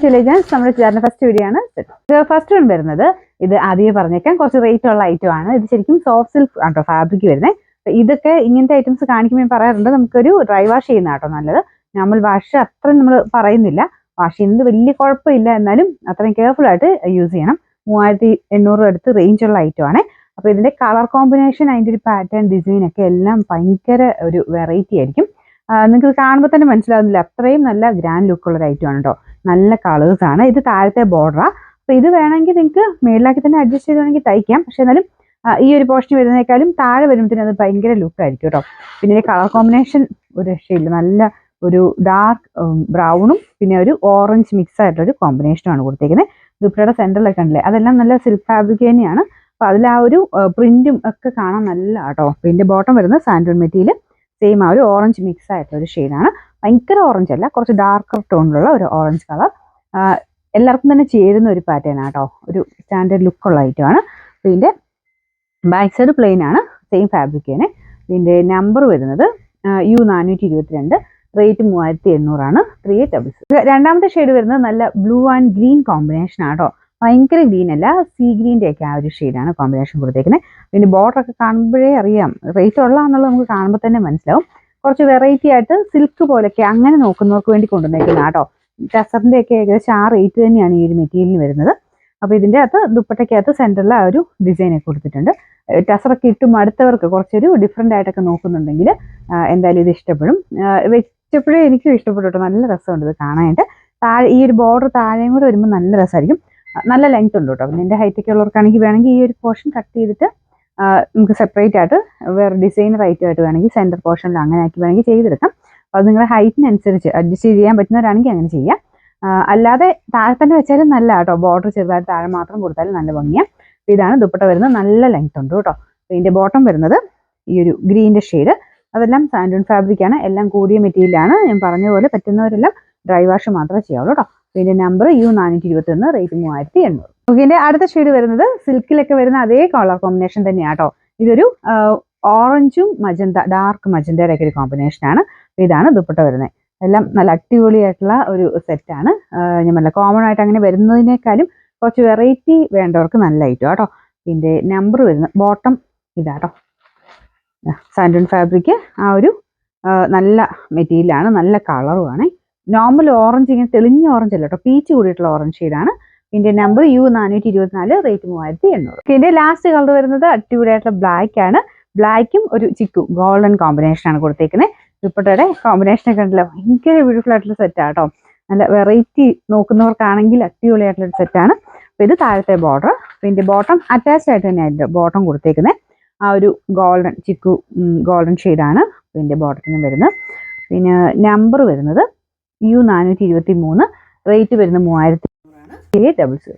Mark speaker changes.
Speaker 1: നമ്മുടെ ചേട്ടൻ്റെ first video ആണ്. ഫസ്റ്റ് വൺ വരുന്നത് ഇത് ആദ്യമേ പറഞ്ഞേക്കാൻ കുറച്ച് റേറ്റ് ഉള്ള ഐറ്റം ആണ്. ഇത് ശരിക്കും സോഫ്റ്റ് സിൽക്ക് ആട്ടോ ഫാബ്രിക് വരുന്നത്. ഇതൊക്കെ ഇങ്ങനത്തെ ഐറ്റംസ് കാണിക്കുമ്പോൾ പറയാറുണ്ട് നമുക്കൊരു ഡ്രൈ വാഷ് ചെയ്യുന്ന കേട്ടോ നല്ലത്. നമ്മൾ വാഷ് അത്രയും നമ്മൾ പറയുന്നില്ല, വാഷ് ചെയ്യുന്നത് വലിയ കുഴപ്പമില്ല, എന്നാലും അത്രയും കെയർഫുൾ ആയിട്ട് യൂസ് ചെയ്യണം. 3800 അടുത്ത് റേഞ്ച് ഉള്ള ഐറ്റം ആണ്. അപ്പോൾ ഇതിന്റെ കളർ കോമ്പിനേഷൻ, അതിൻ്റെ ഒരു പാറ്റേൺ, ഡിസൈൻ ഒക്കെ എല്ലാം ഭയങ്കര ഒരു വെറൈറ്റി ആയിരിക്കും. നിങ്ങൾക്ക് കാണുമ്പോൾ തന്നെ മനസ്സിലാവുന്നില്ല, അത്രയും നല്ല ഗ്രാൻഡ് ലുക്ക് ഉള്ള ഒരു ഐറ്റം ആണ് കേട്ടോ. നല്ല കളേഴ്സ് ആണ്. ഇത് താഴത്തെ ബോർഡറാ. അപ്പോൾ ഇത് വേണമെങ്കിൽ നിങ്ങൾക്ക് മേളിലാക്കി തന്നെ അഡ്ജസ്റ്റ് ചെയ്ത് വേണമെങ്കിൽ തയ്ക്കാം. പക്ഷെ എന്നാലും ഈ ഒരു പോർഷൻ വരുന്നതിനേക്കാളും താഴെ വരുമ്പോഴത്തേനും അത് ഭയങ്കര ലുക്ക് ആയിരിക്കും കേട്ടോ. പിന്നെ കളർ കോമ്പിനേഷൻ ഒരു രക്ഷയില്ല, നല്ല ഒരു ഡാർക്ക് ബ്രൗണും പിന്നെ ഒരു ഓറഞ്ച് മിക്സ് ആയിട്ടൊരു കോമ്പിനേഷനാണ് കൊടുത്തേക്കുന്നത്. ദുപ്പട്ടയുടെ സെൻറ്ററിലൊക്കെ ഉണ്ടല്ലേ, അതെല്ലാം നല്ല സിൽക്ക് ഫാബ്രിക് തന്നെയാണ്. അപ്പോൾ അതിൽ ആ ഒരു പ്രിന്റും ഒക്കെ കാണാൻ നല്ല കേട്ടോ. പിന്നെ ബോട്ടം വരുന്നത് സാൻഡൂൺ മെറ്റീരിയൽ, സെയിം ആ ഒരു ഓറഞ്ച് മിക്സ് ആയിട്ടുള്ള ഒരു ഷെയ്ഡാണ്. ഭയങ്കര ഓറഞ്ച് അല്ല, കുറച്ച് ഡാർക്കർ ടോണിലുള്ള ഒരു ഓറഞ്ച് കളർ. എല്ലാവർക്കും തന്നെ ചേരുന്ന ഒരു പാറ്റേൺ ആട്ടോ, ഒരു സ്റ്റാൻഡേർഡ് ലുക്കുള്ള ഐറ്റമാണ്. ഇതിൻ്റെ ബാക്ക് സൈഡ് പ്ലെയിൻ ആണ്, സെയിം ഫാബ്രിക് തന്നെ. ഇതിൻ്റെ നമ്പർ വരുന്നത് U422, റേറ്റ് 3800 ആണ്. 3866. രണ്ടാമത്തെ ഷെയ്ഡ് വരുന്നത് നല്ല ബ്ലൂ ആൻഡ് ഗ്രീൻ കോമ്പിനേഷൻ ആട്ടോ. ഭയങ്കര ഗ്രീൻ അല്ല, സീ ഗ്രീൻ്റെ ഒക്കെ ആ ഒരു ഷെയ്ഡാണ് കോമ്പിനേഷൻ കൊടുത്തേക്കുന്നത്. പിന്നെ ബോർഡറൊക്കെ കാണുമ്പോഴേ അറിയാം റേറ്റ് ഉള്ളതാണെന്നുള്ളത് നമുക്ക് കാണുമ്പോൾ തന്നെ മനസ്സിലാവും. കുറച്ച് വെറൈറ്റി ആയിട്ട് സിൽക്ക് പോലൊക്കെ അങ്ങനെ നോക്കുന്നവർക്ക് വേണ്ടി കൊണ്ടുവന്നേക്കുന്ന കേട്ടോ. ടസറിൻ്റെ ഒക്കെ ഏകദേശം ആ റേറ്റ് തന്നെയാണ് ഈ ഒരു മെറ്റീരിയലിന് വരുന്നത്. അപ്പോൾ ഇതിൻ്റെ അകത്ത് ദുപ്പട്ടയ്ക്കകത്ത് സെൻറ്ററിൽ ആ ഒരു ഡിസൈനൊക്കെ കൊടുത്തിട്ടുണ്ട്. ടസറൊക്കെ ഇട്ട് മടുത്തവർക്ക് കുറച്ചൊരു ഡിഫറെൻ്റ് ആയിട്ടൊക്കെ നോക്കുന്നുണ്ടെങ്കിൽ എന്തായാലും ഇത് ഇഷ്ടപ്പെടും. വെച്ചപ്പോഴേ എനിക്കും ഇഷ്ടപ്പെട്ടു കേട്ടോ. നല്ല രസമുണ്ട് ഇത് കാണാനായിട്ട്. താഴെ ഈ ഒരു ബോർഡർ താഴെയും കൂടെ വരുമ്പോൾ നല്ല രസമായിരിക്കും. നല്ല ലെങ്ത് ഉണ്ട് കേട്ടോ. പിന്നെ എൻ്റെ ഹൈറ്റൊക്കെ ഉള്ളവർക്കാണെങ്കിൽ വേണമെങ്കിൽ ഈ ഒരു പോർഷൻ കട്ട് ചെയ്തിട്ട് നമുക്ക് സെപ്പറേറ്റ് ആയിട്ട് വേറെ ഡിസൈനർ ഐറ്റമായിട്ട് വേണമെങ്കിൽ സെൻറ്റർ പോർഷനിൽ അങ്ങനെ ആക്കി വേണമെങ്കിൽ ചെയ്തെടുക്കാം. അപ്പോൾ അത് നിങ്ങളുടെ ഹൈറ്റിനനുസരിച്ച് അഡ്ജസ്റ്റ് ചെയ്യാൻ പറ്റുന്നവരാണെങ്കിൽ അങ്ങനെ ചെയ്യാം. അല്ലാതെ താഴെ തന്നെ വെച്ചാലും നല്ല കേട്ടോ. ബോർഡർ ചെറുതായിട്ട് താഴെ മാത്രം കൊടുത്താലും നല്ല ഭംഗിയാണ്. അപ്പോൾ ഇതാണ് ദുപ്പട്ട വരുന്നത്. നല്ല ലെങ്ത് ഉണ്ട് കേട്ടോ. അപ്പോൾ ഇതിൻ്റെ ബോട്ടം വരുന്നത് ഈ ഒരു ഗ്രീൻ്റെ ഷെയ്ഡ്. അതെല്ലാം സാൻഡൂൺ ഫാബ്രിക്കാണ്, എല്ലാം കൂടിയ മെറ്റീരിയലാണ്. ഞാൻ പറഞ്ഞ പോലെ പറ്റുന്നവരെല്ലാം ഡ്രൈ വാഷ് മാത്രമേ ചെയ്യാവുള്ളൂ കേട്ടോ. ഇതിൻ്റെ നമ്പർ U421, റേറ്റ് 3800. ഓക്കെ, ഇതിൻ്റെ അടുത്ത ഷെയ്ഡ് വരുന്നത് സിൽക്കിലൊക്കെ വരുന്ന അതേ കളർ കോമ്പിനേഷൻ തന്നെയാണ് കേട്ടോ. ഇതൊരു ഓറഞ്ചും മജന്ത, ഡാർക്ക് മജന്തയുടെ ഒക്കെ ഒരു കോമ്പിനേഷനാണ്. ഇതാണ് ദുപ്പട്ട വരുന്നത്. എല്ലാം നല്ല അടിപൊളിയായിട്ടുള്ള ഒരു സെറ്റാണ്. ഞാൻ നല്ല കോമൺ ആയിട്ട് അങ്ങനെ വരുന്നതിനേക്കാളും കുറച്ച് വെറൈറ്റി വേണ്ടവർക്ക് നല്ല ഐറ്റം കേട്ടോ. ഇതിൻ്റെ നമ്പർ വരുന്നത് ബോട്ടം ഇതാട്ടോ. സാൻഡൂൺ ഫാബ്രിക്, ആ ഒരു നല്ല മെറ്റീരിയലാണ്, നല്ല കളറുമാണ്. നോർമൽ ഓറഞ്ച്, ഇങ്ങനെ തെളിഞ്ഞ ഓറഞ്ച് അല്ല കേട്ടോ, പീച്ച് കൂടിയിട്ടുള്ള ഓറഞ്ച് ഷെയ്ഡാണ്. ഇതിൻ്റെ നമ്പർ U424, റേറ്റ് 3800. ഇതിൻ്റെ ലാസ്റ്റ് കളർ വരുന്നത് അടിപൊളിയായിട്ടുള്ള ബ്ലാക്ക് ആണ്. ബ്ലാക്കും ഒരു ചിക്കു ഗോൾഡൻ കോമ്പിനേഷനാണ് കൊടുത്തേക്കുന്നത്. ദുപ്പട്ടയുടെ കോമ്പിനേഷനൊക്കെ ഉണ്ടല്ലോ, ഭയങ്കര ബ്യൂട്ടിഫുൾ ആയിട്ടുള്ള സെറ്റാണ് കേട്ടോ. നല്ല വെറൈറ്റി നോക്കുന്നവർക്കാണെങ്കിൽ അടിപൊളിയായിട്ടുള്ളൊരു സെറ്റാണ്. അപ്പോൾ ഇത് താഴത്തെ ബോർഡർ. ഇതിൻ്റെ ബോട്ടം അറ്റാച്ച്ഡ് ആയിട്ട് തന്നെയായിട്ട് ബോട്ടം കൊടുത്തേക്കുന്നത്. ആ ഒരു ഗോൾഡൻ ചിക്കു ഗോൾഡൻ ഷെയ്ഡാണ് ഇതിൻ്റെ ബോട്ടത്തിന് വരുന്നത്. പിന്നെ നമ്പർ വരുന്നത് U423, റേറ്റ് വരുന്നത് 3800 ആണ്. 3800.